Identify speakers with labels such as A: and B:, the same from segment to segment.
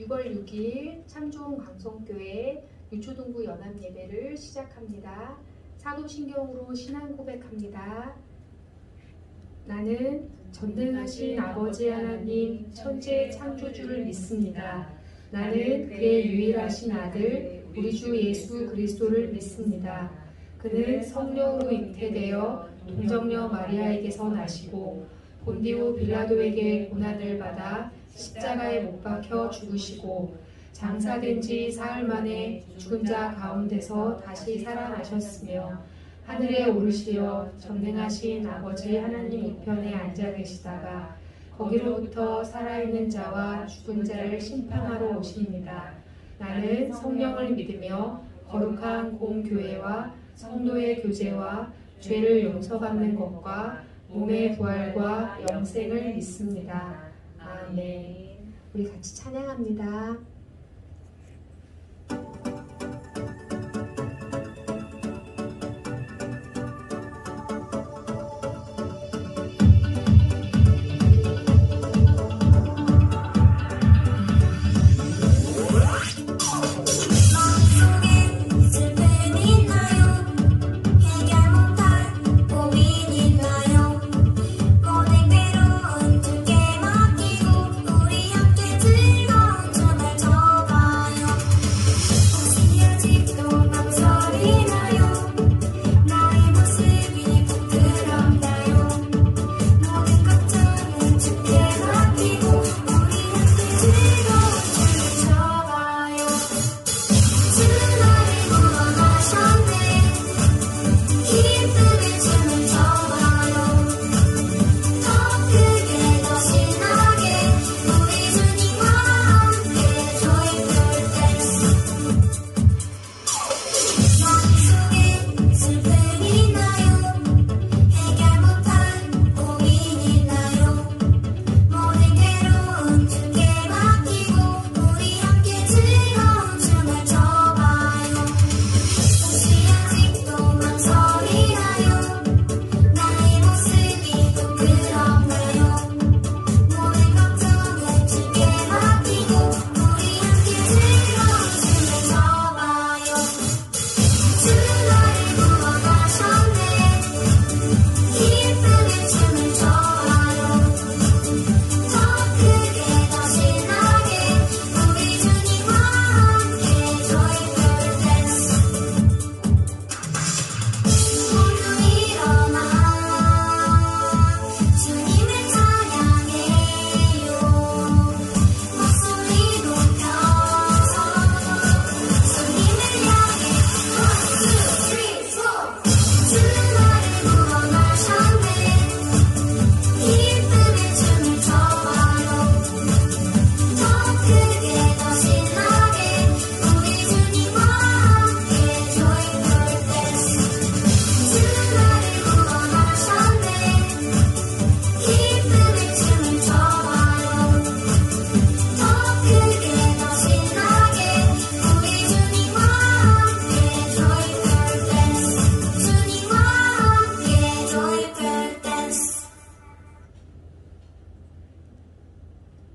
A: 6월 6일 참좋은광성교회 유초동부 연합예배를 시작합니다. 사도신경으로 신앙 고백합니다. 나는 전능하신 아버지 하나님 천재 창조주를 믿습니다. 나는 그의 유일하신 아들 우리 주 예수 그리스도를 믿습니다. 그는 성령으로 잉태되어 동정녀 마리아에게서 나시고 본디오 빌라도에게 고난을 받아 십자가에 못 박혀 죽으시고 장사된 지 사흘 만에 죽은 자 가운데서 다시 살아나셨으며 하늘에 오르시어 전능하신 아버지 하나님 우편에 앉아 계시다가 거기로부터 살아있는 자와 죽은 자를 심판하러 오십니다. 나는 성령을 믿으며 거룩한 공교회와 성도의 교제와 죄를 용서받는 것과 몸의 부활과 영생을 믿습니다. 아멘. 우리 같이 찬양합니다.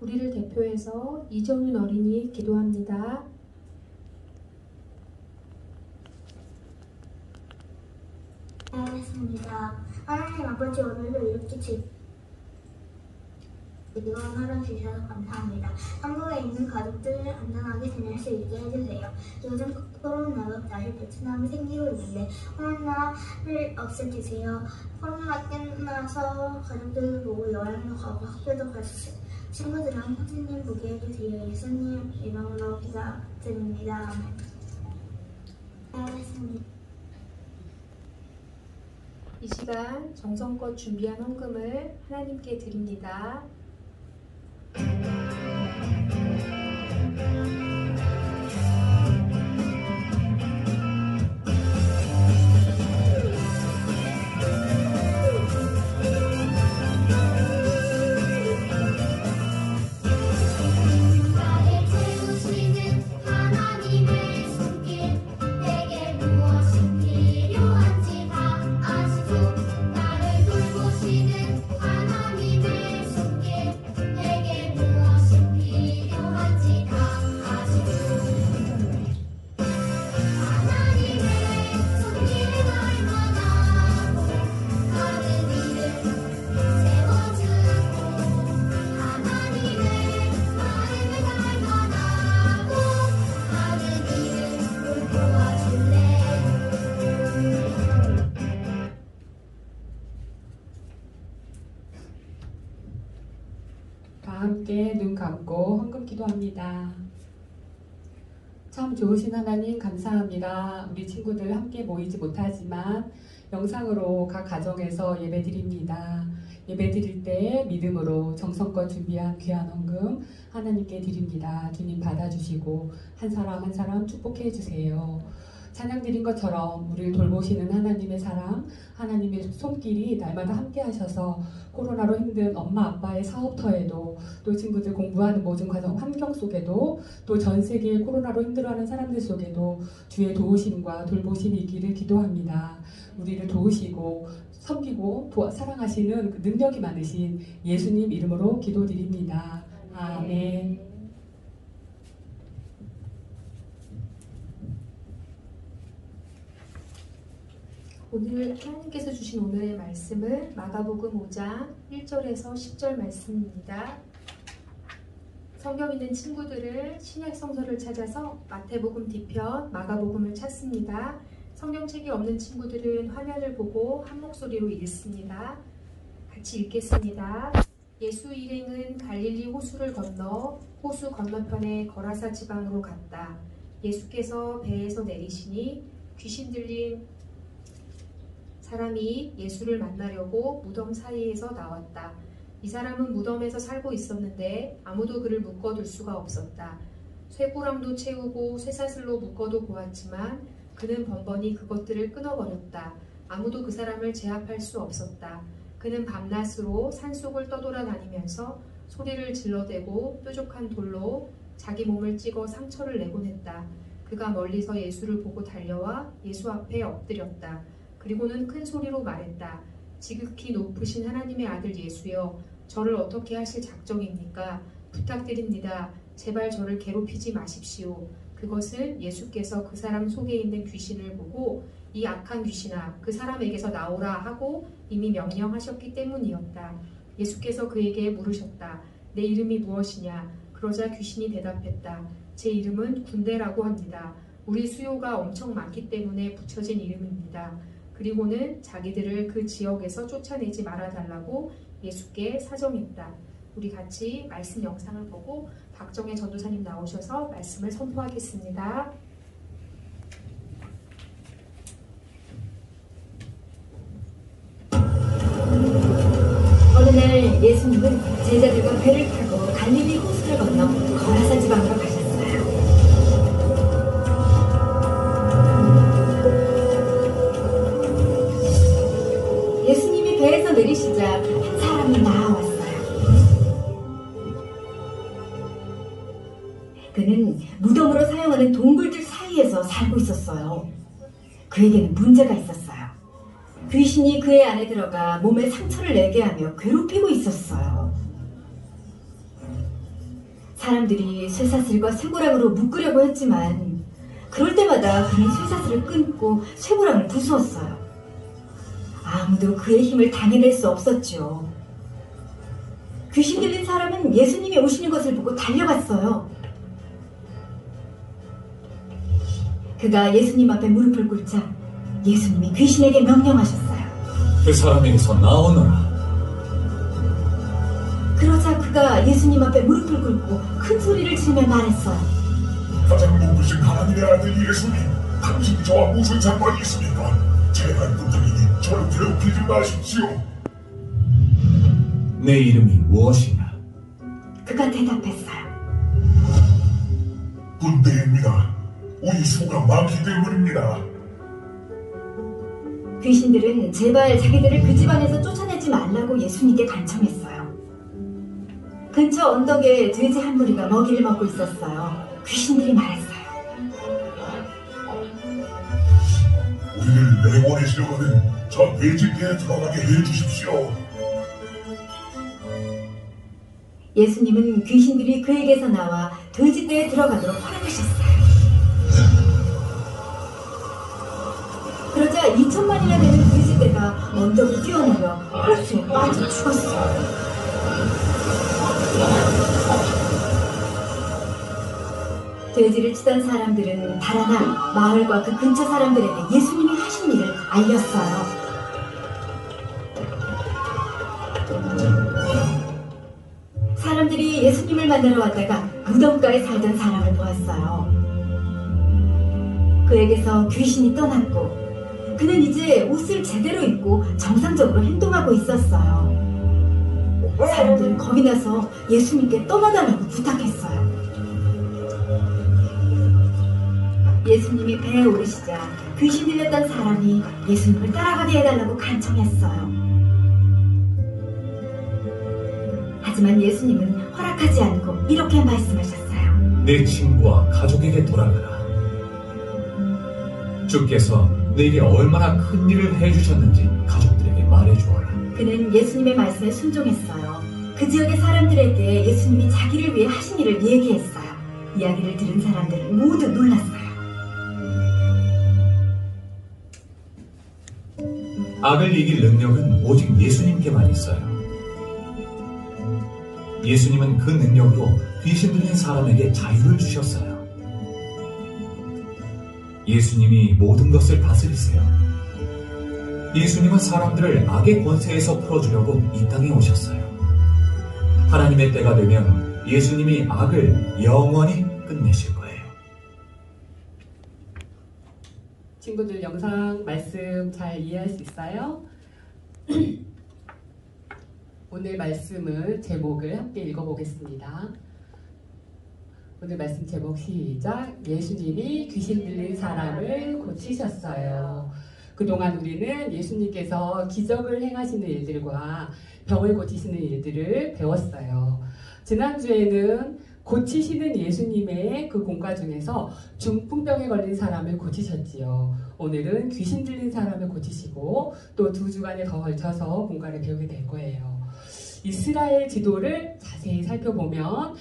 A: 우리를 대표해서 이정윤 어린이 기도합니다.
B: 하겠습니다. 하나님 아버지, 오늘도 이렇게 즐거운 하루 주셔서 감사합니다. 한국에 있는 가족들을 안전하게 지낼 수 있게 해주세요. 요즘 코로나로 다시 베트남이 생기고 있는데 코로나를 없애주세요. 코로나 끝나서 가족들을 보고 여행도 가고 학교도 갈 수 있어요. 친구들랑 선생님 보게 해주세요. 예수님 이름으로 기도드립니다. 아멘. 하겠습니다.
A: 이 시간 정성껏 준비한 헌금을 하나님께 드립니다.
C: 하나님의 손길 눈 감고 헌금 기도합니다. 참 좋으신 하나님 감사합니다. 우리 친구들 함께 모이지 못하지만 영상으로 각 가정에서 예배드립니다. 예배드릴 때 믿음으로 정성껏 준비한 귀한 헌금 하나님께 드립니다. 주님 받아주시고 한 사람 한 사람 축복해 주세요. 찬양 드린 것처럼 우리를 돌보시는 하나님의 사랑, 하나님의 손길이 날마다 함께 하셔서 코로나로 힘든 엄마 아빠의 사업터에도 또 친구들 공부하는 모든 과정 환경 속에도 또 전 세계 코로나로 힘들어하는 사람들 속에도 주의 도우심과 돌보심이 있기를 기도합니다. 우리를 도우시고 섬기고 사랑하시는 그 능력이 많으신 예수님 이름으로 기도드립니다. 아멘.
A: 오늘 하나님께서 주신 오늘의 말씀은 마가복음 5장 1절에서 10절 말씀입니다. 성경 있는 친구들은 신약 성서를 찾아서 마태복음 뒤편, 마가복음을 찾습니다. 성경책이 없는 친구들은 화면을 보고 한 목소리로 읽습니다. 같이 읽겠습니다. 예수 일행은 갈릴리 호수를 건너 호수 건너편의 거라사 지방으로 갔다. 예수께서 배에서 내리시니 귀신 들린 사람이 예수를 만나려고 무덤 사이에서 나왔다. 이 사람은 무덤에서 살고 있었는데 아무도 그를 묶어둘 수가 없었다. 쇠고랑도 채우고 쇠사슬로 묶어도 보았지만 그는 번번이 그것들을 끊어버렸다. 아무도 그 사람을 제압할 수 없었다. 그는 밤낮으로 산속을 떠돌아다니면서 소리를 질러대고 뾰족한 돌로 자기 몸을 찍어 상처를 내곤 했다. 그가 멀리서 예수를 보고 달려와 예수 앞에 엎드렸다. 그리고는 큰 소리로 말했다. 지극히 높으신 하나님의 아들 예수여, 저를 어떻게 하실 작정입니까? 부탁드립니다. 제발 저를 괴롭히지 마십시오. 그것은 예수께서 그 사람 속에 있는 귀신을 보고 이 악한 귀신아, 그 사람에게서 나오라 하고 이미 명령하셨기 때문이었다. 예수께서 그에게 물으셨다. 내 이름이 무엇이냐? 그러자 귀신이 대답했다. 제 이름은 군대라고 합니다. 우리 수요가 엄청 많기 때문에 붙여진 이름입니다. 그리고는 자기들을 그 지역에서 쫓아내지 말아달라고 예수께 사정했다. 우리 같이 말씀 영상을 보고 박정혜 전도사님 나오셔서 말씀을 선포하겠습니다.
D: 어느 날 예수님은 제자들과 배를 타고 갈릴리 호수를 건너 거라사 지방으로 가셨어요. 예수님이 배에서 내리시자 한 사람이 나와왔어요. 그는 무덤으로 사용하는 동굴들 사이에서 살고 있었어요. 그에게는 문제가 있었어요. 귀신이 그의 안에 들어가 몸에 상처를 내게 하며 괴롭히고 있었어요. 사람들이 쇠사슬과 쇠고랑으로 묶으려고 했지만 그럴 때마다 그는 쇠사슬을 끊고 쇠고랑을 부수었어요. 아무도 그의 힘을 당해낼 수 없었죠. 귀신 들린 사람은 예수님이 오시는 것을 보고 달려갔어요. 그가 예수님 앞에 무릎을 꿇자 예수님이 귀신에게 명령하셨어요.
E: 그 사람에게서 나오너라.
D: 그러자 그가 예수님 앞에 무릎을 꿇고 큰 소리를 지르며 말했어요.
F: 가장 높으신 하나님의 아들 예수님, 당신이 저와 무슨 상관이 있습니까? 제발 부탁이니 저를 괴롭히지 마십시오.
E: 내 이름이 무엇이냐?
D: 그가 대답했어요.
F: 군대입니다. 우리 수가 많기 때문입니다.
D: 귀신들은 제발 자기들을 그 집안에서 쫓아내지 말라고 예수님께 간청했어요. 근처 언덕에 돼지 한 무리가 먹이를 먹고 있었어요. 귀신들이 말했어요.
F: 우리를 내보내시려거든 저 돼지떼에 들어가게 해주십시오.
D: 예수님은 귀신들이 그에게서 나와 돼지떼에 들어가도록 허락하셨어요. 그러자 2,000마리나 되는 돼지떼가 언덕을 뛰어내려 호수에 빠져 죽었어요. 돼지를 치던 사람들은 달아나 마을과 그 근처 사람들에게 예수님이 하신 일을 알렸어요. 사람들이 예수님을 예수님을 만나러 왔다가 무덤가에 살던 사람을 보았어요. 그에게서 귀신이 떠났고 그는 이제 옷을 제대로 입고 정상적으로 행동하고 있었어요. 사람들은 겁이 나서 예수님께 떠나달라고 부탁했어요. 예수님이 배에 오르시자 귀신 들렸던 사람이 예수님을 따라가게 해달라고 간청했어요. 하지만 예수님은 허락하지 않고 이렇게 말씀하셨어요.
E: 내 친구와 가족에게 돌아가라. 주께서 내게 얼마나 큰 일을 해주셨는지 가족들에게 말해주어라.
D: 그는 예수님의 말씀에 순종했어요. 그 지역의 사람들에게 예수님이 자기를 위해 하신 일을 얘기했어요. 이야기를 들은 사람들은 모두 놀랐어요.
E: 악을 이길 능력은 오직 예수님께만 있어요. 예수님은 그 능력으로 귀신 들린 사람에게 자유를 주셨어요. 예수님이 모든 것을 다스리세요. 예수님은 사람들을 악의 권세에서 풀어주려고 이 땅에 오셨어요. 하나님의 때가 되면 예수님이 악을 영원히 끝내실 거예요.
C: 친구들 영상 말씀 잘 이해할 수 있어요? 오늘 말씀을 제목을 함께 읽어보겠습니다. 오늘 말씀 제목 시작. 예수님이 귀신 들린 사람을 고치셨어요. 그동안 우리는 예수님께서 기적을 행하시는 일들과 병을 고치시는 일들을 배웠어요. 지난주에는 고치시는 예수님의 그 공과 중에서 중풍병에 걸린 사람을 고치셨지요. 오늘은 귀신 들린 사람을 고치시고 또 2주간에 더 걸쳐서 공과를 배우게 될 거예요. 이스라엘 지도를 자세히 살펴보면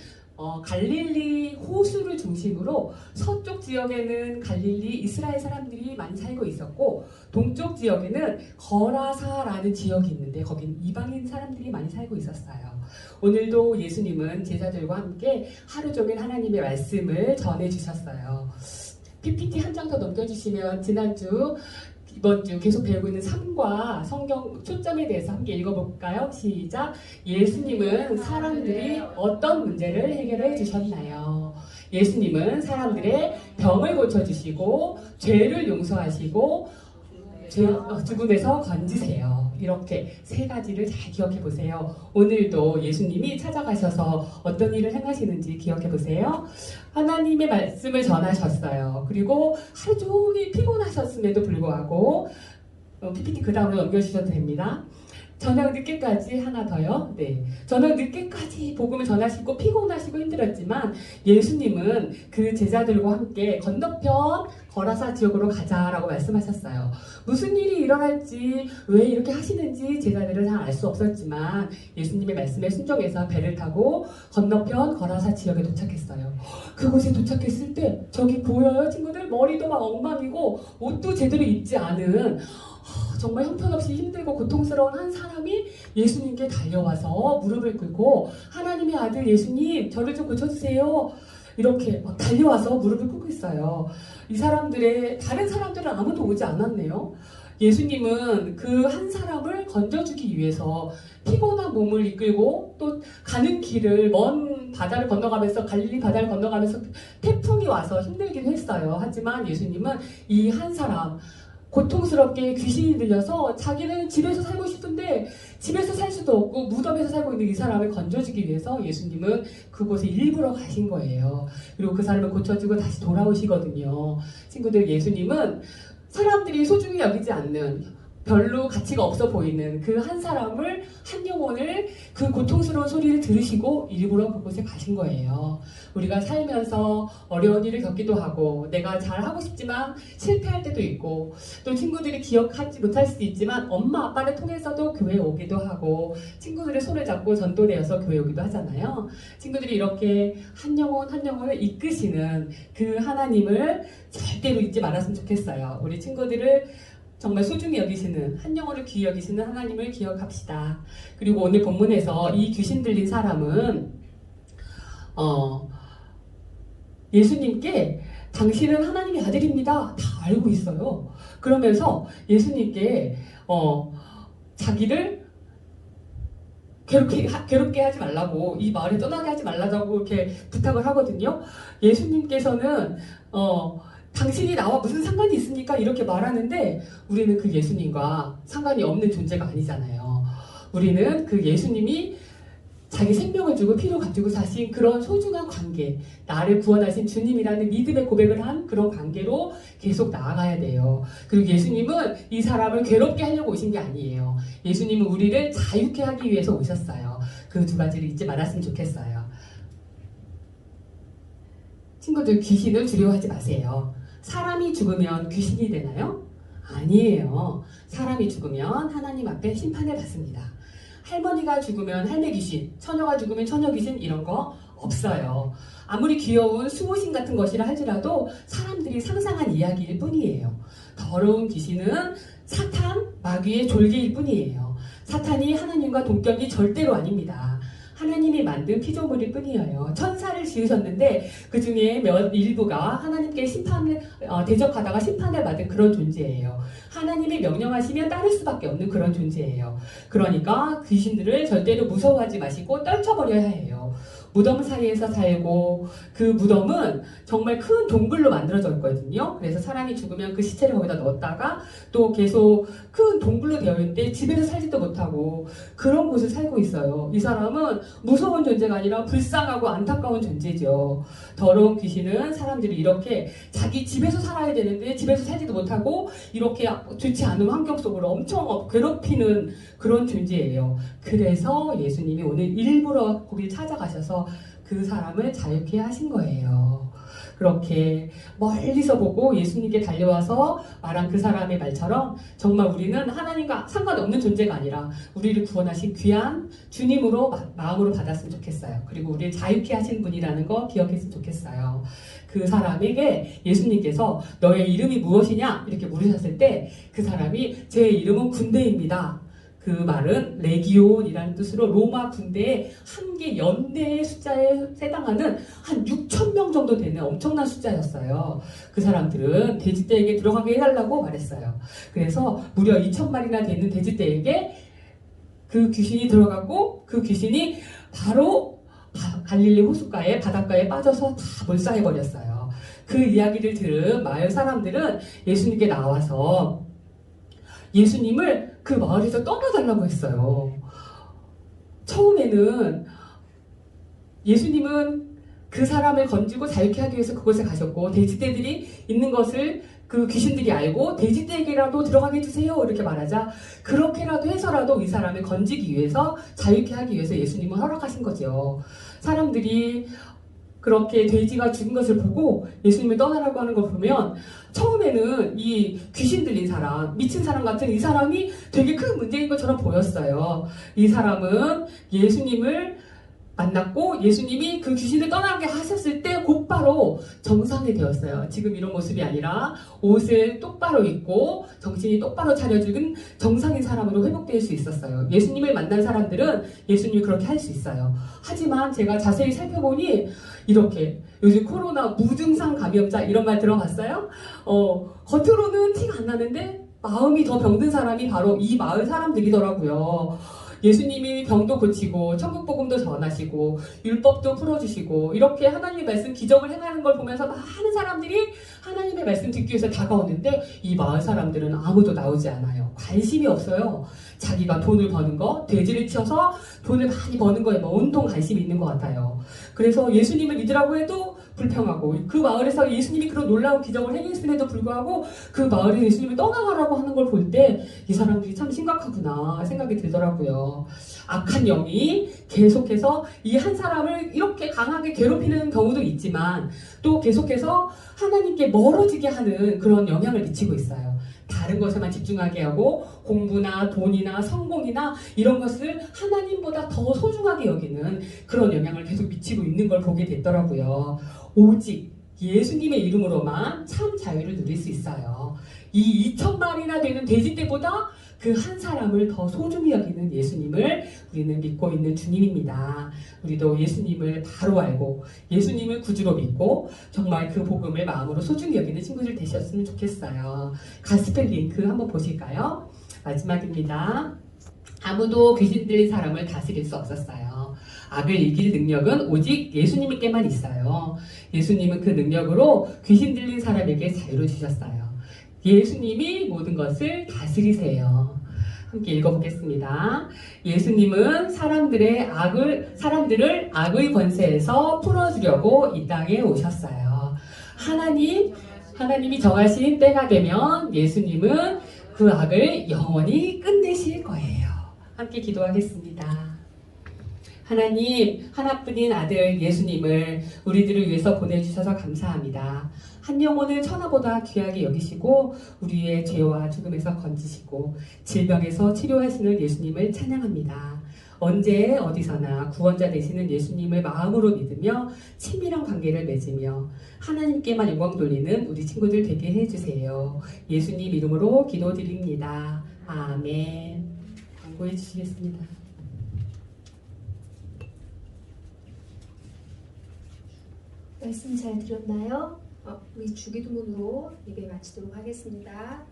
C: 갈릴리 호수를 중심으로 서쪽 지역에는 갈릴리 이스라엘 사람들이 많이 살고 있었고 동쪽 지역에는 거라사라는 지역이 있는데 거긴 이방인 사람들이 많이 살고 있었어요. 오늘도 예수님은 제자들과 함께 하루 종일 하나님의 말씀을 전해주셨어요. PPT 한 장 더 넘겨주시면 지난주 이번 주 계속 배우고 있는 삶과 성경 초점에 대해서 함께 읽어볼까요? 시작! 예수님은 사람들이 어떤 문제를 해결해 주셨나요? 예수님은 사람들의 병을 고쳐주시고 죄를 용서하시고 죽음에서 건지세요. 이렇게 3가지를 잘 기억해 보세요. 오늘도 예수님이 찾아가셔서 어떤 일을 행하시는지 기억해 보세요. 하나님의 말씀을 전하셨어요. 그리고 하루 종일 피곤하셨음에도 불구하고 PPT 그 다음으로 넘겨주셔도 됩니다. 저녁 늦게까지 하나 더요. 네, 저녁 늦게까지 복음을 전하시고 피곤하시고 힘들었지만 예수님은 그 제자들과 함께 건너편 거라사 지역으로 가자라고 말씀하셨어요. 무슨 일이 일어날지 왜 이렇게 하시는지 제자들은 잘 알 수 없었지만 예수님의 말씀에 순종해서 배를 타고 건너편 거라사 지역에 도착했어요. 그곳에 도착했을 때 저기 보여요 친구들? 머리도 막 엉망이고 옷도 제대로 입지 않은 정말 형편없이 힘들고 고통스러운 한 사람이 예수님께 달려와서 무릎을 꿇고 하나님의 아들 예수님 저를 좀 고쳐주세요. 이렇게 막 달려와서 무릎을 꿇고 있어요. 이 사람들의 다른 사람들은 아무도 오지 않았네요. 예수님은 그 한 사람을 건져주기 위해서 피곤한 몸을 이끌고 또 가는 길을 먼 바다를 건너가면서 갈릴리 바다를 건너가면서 태풍이 와서 힘들기도 했어요. 하지만 예수님은 이 한 사람 고통스럽게 귀신이 들려서 자기는 집에서 살고 싶은데 집에서 살 수도 없고 무덤에서 살고 있는 이 사람을 건져주기 위해서 예수님은 그곳에 일부러 가신 거예요. 그리고 그 사람을 고쳐주고 다시 돌아오시거든요. 친구들, 예수님은 사람들이 소중히 여기지 않는 별로 가치가 없어 보이는 그 한 사람을, 한 영혼을 그 고통스러운 소리를 들으시고 일부러 그곳에 가신 거예요. 우리가 살면서 어려운 일을 겪기도 하고 내가 잘하고 싶지만 실패할 때도 있고 또 친구들이 기억하지 못할 수도 있지만 엄마 아빠를 통해서도 교회에 오기도 하고 친구들의 손을 잡고 전도되어서 교회에 오기도 하잖아요. 친구들이 이렇게 한 영혼 한 영혼을 이끄시는 그 하나님을 절대로 잊지 말았으면 좋겠어요. 우리 친구들을 정말 소중히 여기시는, 한 영혼을 귀히 여기시는 하나님을 기억합시다. 그리고 오늘 본문에서 이 귀신 들린 사람은 예수님께 당신은 하나님의 아들입니다. 다 알고 있어요. 그러면서 예수님께 자기를 괴롭게 하지 말라고, 이 마을에 떠나게 하지 말라고 이렇게 부탁을 하거든요. 예수님께서는 당신이 나와 무슨 상관이 있습니까? 이렇게 말하는데 우리는 그 예수님과 상관이 없는 존재가 아니잖아요. 우리는 그 예수님이 자기 생명을 주고 피를 가지고 사신 그런 소중한 관계, 나를 구원하신 주님이라는 믿음의 고백을 한 그런 관계로 계속 나아가야 돼요. 그리고 예수님은 이 사람을 괴롭게 하려고 오신 게 아니에요. 예수님은 우리를 자유케 하기 위해서 오셨어요. 그 두 가지를 잊지 말았으면 좋겠어요. 친구들, 귀신을 두려워하지 마세요. 사람이 죽으면 귀신이 되나요? 아니에요. 사람이 죽으면 하나님 앞에 심판을 받습니다. 할머니가 죽으면 할매 귀신, 처녀가 죽으면 처녀 귀신 이런 거 없어요. 아무리 귀여운 수호신 같은 것이라 할지라도 사람들이 상상한 이야기일 뿐이에요. 더러운 귀신은 사탄, 마귀의 졸개일 뿐이에요. 사탄이 하나님과 동격이 절대로 아닙니다. 하나님이 만든 피조물일 뿐이에요. 천사를 지으셨는데 그 중에 일부가 하나님께 심판을 대적하다가 심판을 받은 그런 존재예요. 하나님이 명령하시면 따를 수밖에 없는 그런 존재예요. 그러니까 귀신들을 절대로 무서워하지 마시고 떨쳐버려야 해요. 무덤 사이에서 살고, 그 무덤은 정말 큰 동굴로 만들어져 있거든요. 그래서 사람이 죽으면 그 시체를 거기다 넣었다가 또 계속 큰 동굴로 되어 있는데 집에서 살지도 못하고 그런 곳을 살고 있어요. 이 사람은 무서운 존재가 아니라 불쌍하고 안타까운 존재죠. 더러운 귀신은 사람들이 이렇게 자기 집에서 살아야 되는데 집에서 살지도 못하고 이렇게 좋지 않은 환경 속으로 엄청 괴롭히는 그런 존재예요. 그래서 예수님이 오늘 일부러 거기를 찾아가셔서 그 사람을 자유케 하신 거예요. 그렇게 멀리서 보고 예수님께 달려와서 말한 그 사람의 말처럼 정말 우리는 하나님과 상관없는 존재가 아니라 우리를 구원하신 귀한 주님으로 마음으로 받았으면 좋겠어요. 그리고 우리를 자유케 하신 분이라는 거 기억했으면 좋겠어요. 그 사람에게 예수님께서 너의 이름이 무엇이냐 이렇게 물으셨을 때 그 사람이 제 이름은 군대입니다. 그 말은 레기온이라는 뜻으로 로마 군대의 한 개 연대의 숫자에 해당하는 한 6,000명 정도 되는 엄청난 숫자였어요. 그 사람들은 돼지떼에게 들어가게 해달라고 말했어요. 그래서 무려 2,000마리나 되는 돼지떼에게 그 귀신이 들어가고 그 귀신이 바로 갈릴리 호숫가에 바닷가에 빠져서 다 몰살해버렸어요. 그 이야기를 들은 마을 사람들은 예수님께 나와서 예수님을 그 마을에서 떠나달라고 했어요. 처음에는 예수님은 그 사람을 건지고 자유케 하기 위해서 그곳에 가셨고 돼지떼들이 있는 것을 그 귀신들이 알고 돼지떼에게라도 들어가게 해주세요 이렇게 말하자 그렇게라도 해서라도 이 사람을 건지기 위해서 자유케 하기 위해서 예수님은 허락하신 거죠. 사람들이 그렇게 돼지가 죽은 것을 보고 예수님을 떠나라고 하는 걸 보면 처음에는 이 귀신 들린 사람, 미친 사람 같은 이 사람이 되게 큰 문제인 것처럼 보였어요. 이 사람은 예수님을 만났고 예수님이 그 귀신을 떠나게 하셨을 때 곧바로 정상이 되었어요. 지금 이런 모습이 아니라 옷을 똑바로 입고 정신이 똑바로 차려준 정상인 사람으로 회복될 수 있었어요. 예수님을 만난 사람들은 예수님이 그렇게 할 수 있어요. 하지만 제가 자세히 살펴보니 이렇게 요즘 코로나 무증상 감염자 이런 말 들어봤어요? 겉으로는 티가 안 나는데 마음이 더 병든 사람이 바로 이 마을 사람들이더라고요. 예수님이 병도 고치고 천국복음도 전하시고 율법도 풀어주시고 이렇게 하나님의 말씀 기적을 행하는 걸 보면서 많은 사람들이 하나님의 말씀 듣기 위해서 다가오는데 이 마을 사람들은 아무도 나오지 않아요. 관심이 없어요. 자기가 돈을 버는 거, 돼지를 치워서 돈을 많이 버는 거에 온통 관심이 있는 것 같아요. 그래서 예수님을 믿으라고 해도 불평하고 그 마을에서 예수님이 그런 놀라운 기적을 행했음에도 불구하고 그 마을에 예수님을 떠나가라고 하는 걸 볼 때 이 사람들이 참 심각하구나 생각이 들더라고요. 악한 영이 계속해서 이 한 사람을 이렇게 강하게 괴롭히는 경우도 있지만 또 계속해서 하나님께 멀어지게 하는 그런 영향을 미치고 있어요. 다른 것에만 집중하게 하고 공부나 돈이나 성공이나 이런 것을 하나님보다 더 소중하게 여기는 그런 영향을 계속 미치고 있는 걸 보게 됐더라고요. 오직 예수님의 이름으로만 참 자유를 누릴 수 있어요. 이 2,000마리나 되는 돼지떼보다 그 한 사람을 더 소중히 여기는 예수님을 우리는 믿고 있는 주님입니다. 우리도 예수님을 바로 알고 예수님을 구주로 믿고 정말 그 복음을 마음으로 소중히 여기는 친구들 되셨으면 좋겠어요. 가스펠 링크 한번 보실까요? 마지막입니다. 아무도 귀신 들린 사람을 다스릴 수 없었어요. 악을 이길 능력은 오직 예수님께만 있어요. 예수님은 그 능력으로 귀신 들린 사람에게 자유를 주셨어요. 예수님이 모든 것을 다스리세요. 함께 읽어보겠습니다. 예수님은 사람들을 악의 권세에서 풀어주려고 이 땅에 오셨어요. 하나님이 정하신 때가 되면 예수님은 그 악을 영원히 끝내실 거예요. 함께 기도하겠습니다. 하나님, 하나뿐인 아들 예수님을 우리들을 위해서 보내주셔서 감사합니다. 한 영혼을 천하보다 귀하게 여기시고 우리의 죄와 죽음에서 건지시고 질병에서 치료하시는 예수님을 찬양합니다. 언제 어디서나 구원자 되시는 예수님을 마음으로 믿으며 친밀한 관계를 맺으며 하나님께만 영광 돌리는 우리 친구들 되게 해주세요. 예수님 이름으로 기도드립니다. 아멘. 광고해 주시겠습니다.
A: 말씀 잘 들었나요? 우리 주기도문으로 예배 마치도록 하겠습니다.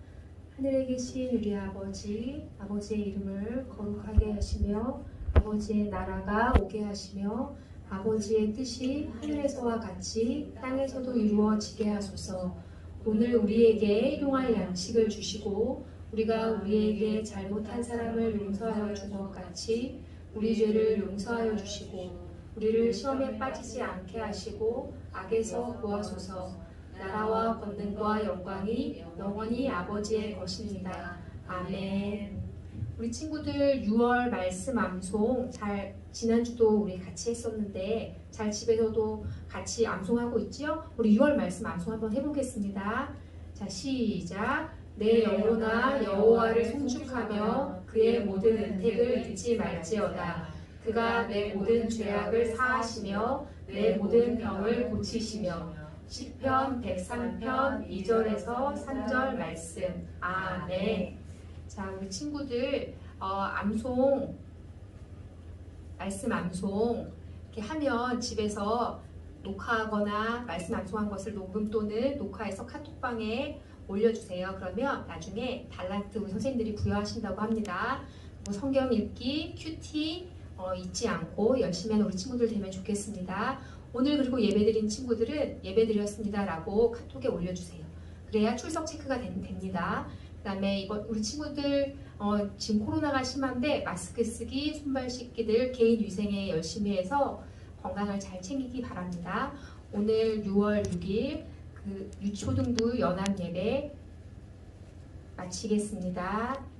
A: 하늘에 계신 우리 아버지, 아버지의 이름을 거룩하게 하시며 아버지의 나라가 오게 하시며 아버지의 뜻이 하늘에서와 같이 땅에서도 이루어지게 하소서. 오늘 우리에게 일용할 양식을 주시고 우리가 우리에게 잘못한 사람을 용서하여 준 것 같이 우리 죄를 용서하여 주시고 우리를 시험에 빠지지 않게 하시고 악에서 구하소서. 나라와 권능과 영광이 영원히 아버지의 것입니다. 아멘. 우리 친구들 6월 말씀 암송 지난주도 우리 같이 했었는데 잘 집에서도 같이 암송하고 있죠? 우리 6월 말씀 암송 한번 해보겠습니다. 자, 시작. 내 영혼아 여호와를 송축하며 그의 모든 은택을 잊지 말지어다. 그가 내 모든 죄악을 사하시며 내 모든 병을 고치시며. 시편 103편 2절에서 3절 말씀. 아멘. 자, 우리 친구들 암송, 말씀 암송 이렇게 하면 집에서 녹화하거나 말씀 암송한 것을 녹음 또는 녹화해서 카톡방에 올려주세요. 그러면 나중에 달란트 우리 선생님들이 부여하신다고 합니다. 뭐 성경 읽기, 큐티 잊지 않고 열심히 하는 우리 친구들 되면 좋겠습니다. 오늘 그리고 예배드린 친구들은 예배드렸습니다 라고 카톡에 올려주세요. 그래야 출석 체크가 됩니다. 그 다음에 우리 친구들 지금 코로나가 심한데 마스크 쓰기, 손발 씻기들 개인 위생에 열심히 해서 건강을 잘 챙기기 바랍니다. 오늘 6월 6일 그 유초등부 연합 예배 마치겠습니다.